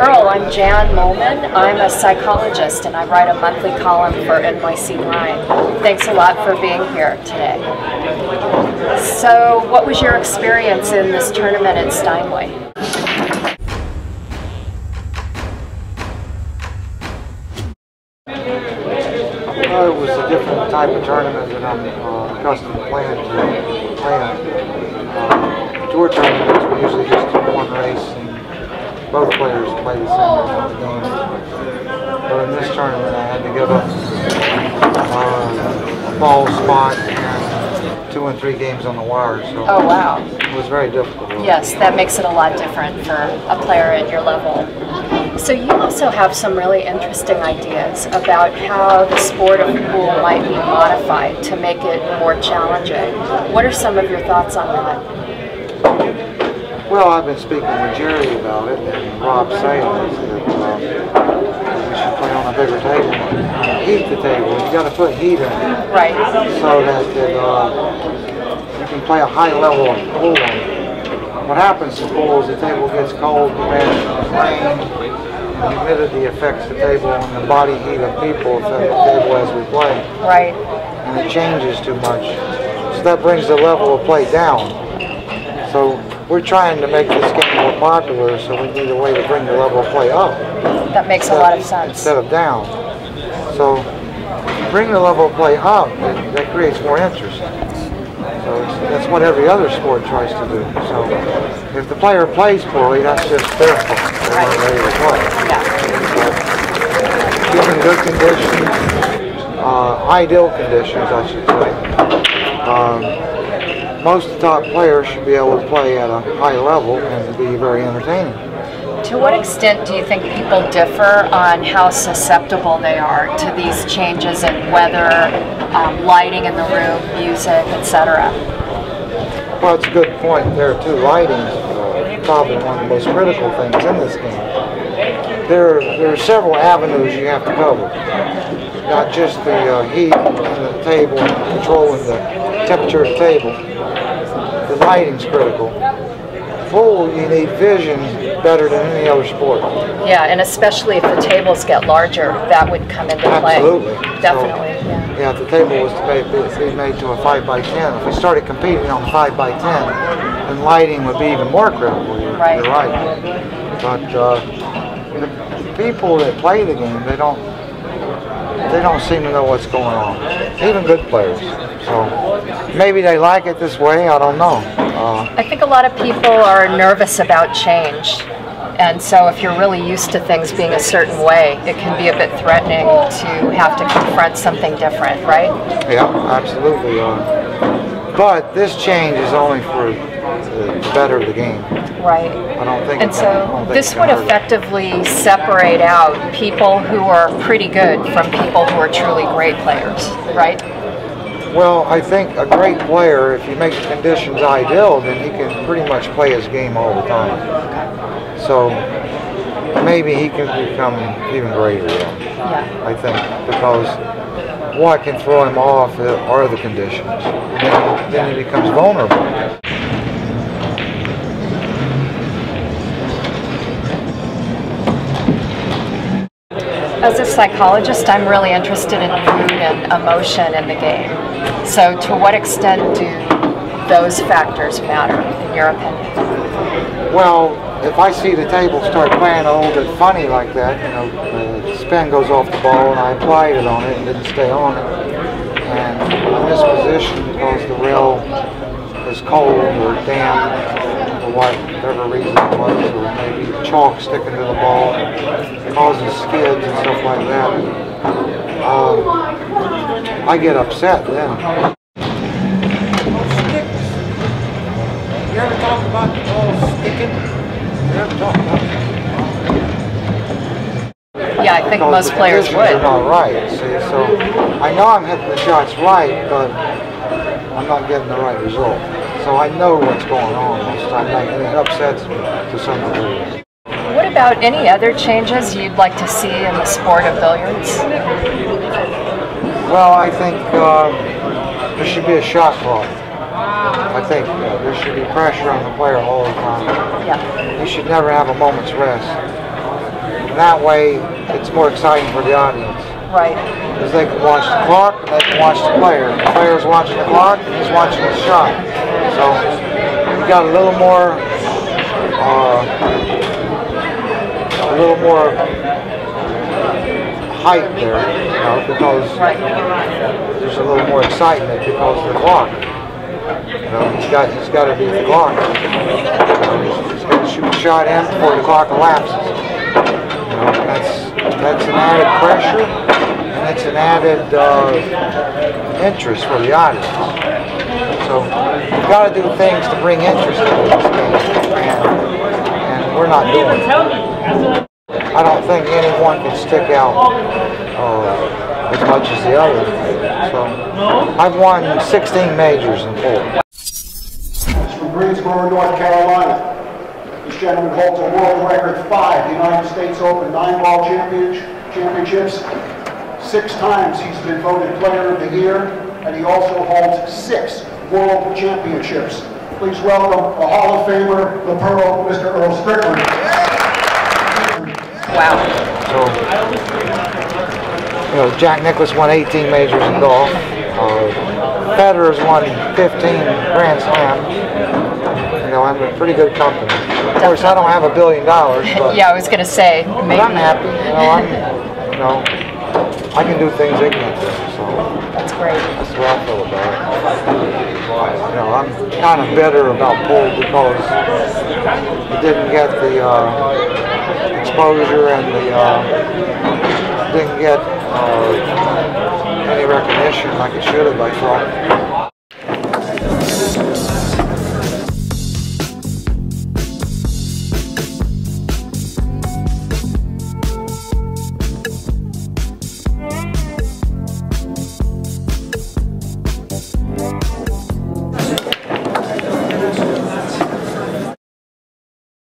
Earl, I'm Jan Mohlman. I'm a psychologist and I write a monthly column for NYC. Thanks a lot for being here today. So, what was your experience in this tournament at Steinway? Well, it was a different type of tournament than I'm accustomed to playing. Tour tournaments we usually just do one race and both players play the same amount of games. But in this tournament I had to give up a ball spot and 2 and 3 games on the wire. So oh wow. It was very difficult. Yes, that makes it a lot different for a player at your level. So you also have some really interesting ideas about how the sport of pool might be modified to make it more challenging. What are some of your thoughts on that? Well, I've been speaking with Jerry about it, and Rob saying is that we should play on a bigger table, heat the table. You got to put heat in it, right? So that you can play a high level of pool. What happens to pool is the table gets cold, the rain, and humidity affects the table, and the body heat of people affect the table as we play. Right. And it changes too much, so that brings the level of play down. So we're trying to make this game more popular, so we need a way to bring the level of play up. That makes a lot of sense. Instead of down. So bring the level of play up, that creates more interest. So that's what every other sport tries to do. So if the player plays poorly, that's just their fault. They're not ready to play. Yeah. So, given good conditions, ideal conditions, I should say, most top players should be able to play at a high level and be very entertaining. To what extent do you think people differ on how susceptible they are to these changes in weather, lighting in the room, music, etc.? Well, it's a good point there too. Lighting is probably one of the most critical things in this game. There are several avenues you have to cover. Not just the heat on the table and controlling the temperature of the table. The lighting's critical. Pool, you need vision better than any other sport. Yeah, and especially if the tables get larger, that would come into play. Absolutely. Definitely. So, yeah, if the table was to be made to a 5x10, if we started competing on 5x10, then lighting would be even more critical. You're right. But the people that play the game, they don't seem to know what's going on. Even good players. So maybe they like it this way. I don't know. I think a lot of people are nervous about change. And so if you're really used to things being a certain way, it can be a bit threatening to have to confront something different, right? Yeah, absolutely. But this change is only for the better of the game. Right. I don't think. And so this would effectively separate out people who are pretty good from people who are truly great players, right? Well, I think a great player, if you make the conditions ideal, then he can pretty much play his game all the time. So maybe he can become even greater, yeah. I think, because what can throw him off are the conditions. And then he becomes vulnerable. As a psychologist, I'm really interested in mood and emotion in the game. So to what extent do those factors matter, in your opinion? Well, if I see the table start playing a little bit funny like that, the spin goes off the ball and I applied it on it and didn't stay on it. And in this position, because the rail is cold or damp, for whatever reason it was, or maybe chalk sticking to the ball, causing skids and stuff like that. I get upset then. You ever talk about the ball sticking? You ever talk about it? Yeah, I think most players would. They're not right, see, so I know I'm hitting the shots right, but I'm not getting the right result. So I know what's going on most of the time, and it upsets me to some degree. What about any other changes you'd like to see in the sport of billiards? Well, I think there should be a shot clock. I think there should be pressure on the player all the time. Yeah. He should never have a moment's rest. And that way, it's more exciting for the audience. Right. Because they can watch the clock and they can watch the player. The player's watching the clock and he's watching his shot. So you got a little more hype there, you know, because there's a little more excitement because of the clock. You know, he's got to be the clock. You know, he's got to shoot the shot in before the clock elapses. You know, that's an added pressure, and it's an added interest for the audience. So you've got to do things to bring interest into this game, and we're not doing it. I don't think anyone can stick out as much as the other. So I've won 16 majors in pool. He's from Greensboro, North Carolina. This gentleman holds a world record 5 United States Open 9-ball championships. 6 times he's been voted Player of the Year, and he also holds 6 world championships. Please welcome a Hall of Famer, the Pearl, Mr. Earl Strickland. Wow. So, you know, Jack Nicklaus won 18 majors in golf. Federer's won 15 Grand Slams. You know, I'm in pretty good company. Of course, I don't have $1 billion, but yeah, I was gonna say. Maybe. But I'm happy. You know, I can do things they can't do. So that's great. That's what I feel about it. You know, I'm kind of bitter about pool because it didn't get the exposure and didn't get any recognition like it should have, I thought.